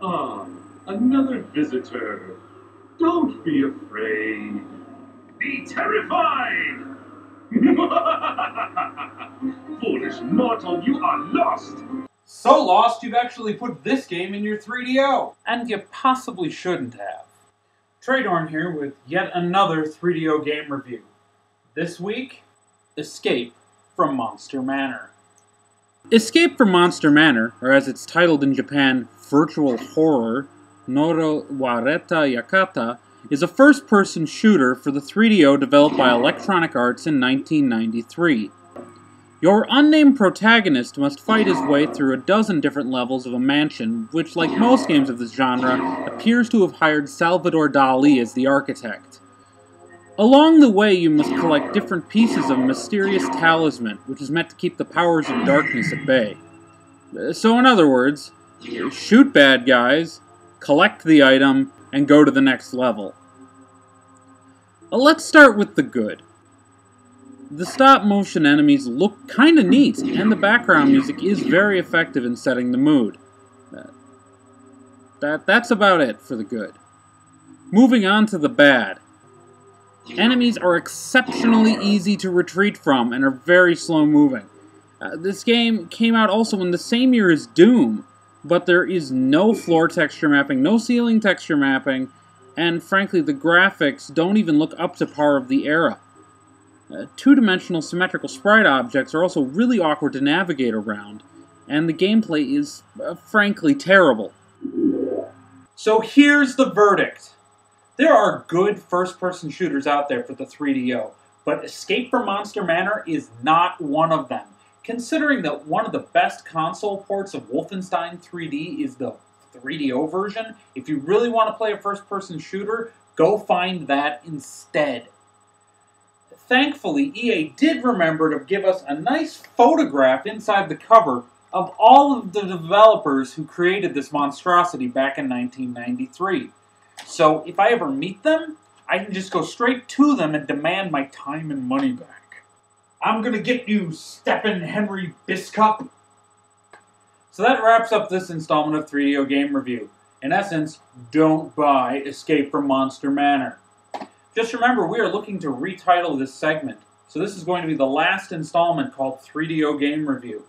Ah, another visitor. Don't be afraid. Be terrified! Foolish mortal, you are lost! So lost you've actually put this game in your 3DO. And you possibly shouldn't have. Tradorn here with yet another 3DO game review. This week, Escape from Monster Manor. Escape from Monster Manor, or as it's titled in Japan, Virtual Horror, Norowareta Yakata, is a first-person shooter for the 3DO developed by Electronic Arts in 1993. Your unnamed protagonist must fight his way through a dozen different levels of a mansion, which, like most games of this genre, appears to have hired Salvador Dali as the architect. Along the way, you must collect different pieces of a mysterious talisman, which is meant to keep the powers of darkness at bay. So in other words, shoot bad guys, collect the item, and go to the next level. Let's start with the good. The stop-motion enemies look kinda neat, and the background music is very effective in setting the mood. That's about it for the good. Moving on to the bad. Enemies are exceptionally easy to retreat from and are very slow-moving. This game came out also in the same year as Doom, but there is no floor texture mapping, no ceiling texture mapping, and frankly the graphics don't even look up to par of the era. Two-dimensional symmetrical sprite objects are also really awkward to navigate around, and the gameplay is, frankly, terrible. So here's the verdict. There are good first-person shooters out there for the 3DO, but Escape from Monster Manor is not one of them. Considering that one of the best console ports of Wolfenstein 3D is the 3DO version, if you really want to play a first-person shooter, go find that instead. Thankfully, EA did remember to give us a nice photograph inside the cover of all of the developers who created this monstrosity back in 1993. So if I ever meet them, I can just go straight to them and demand my time and money back. I'm gonna get you, Steppen Henry Biscup. So that wraps up this installment of 3DO Game Review. In essence, don't buy Escape from Monster Manor. Just remember, we are looking to retitle this segment. So this is going to be the last installment called 3DO Game Review.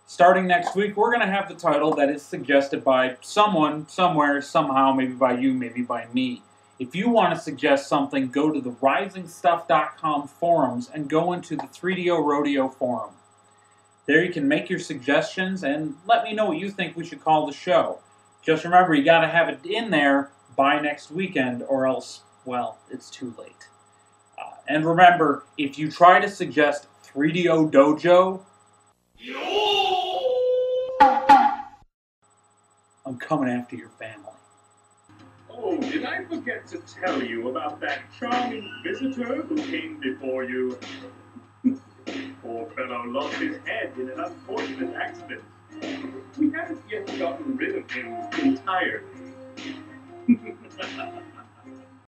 Starting next week, we're going to have the title that is suggested by someone, somewhere, somehow, maybe by you, maybe by me. If you want to suggest something, go to the risingstuff.com forums and go into the 3DO Rodeo forum. There you can make your suggestions and let me know what you think we should call the show. Just remember, you got to have it in there by next weekend or else, well, it's too late. And remember, if you try to suggest 3DO Dojo, I'm coming after your family. Oh, did I forget to tell you about that charming visitor who came before you? Poor fellow lost his head in an unfortunate accident. We haven't yet gotten rid of him entirely.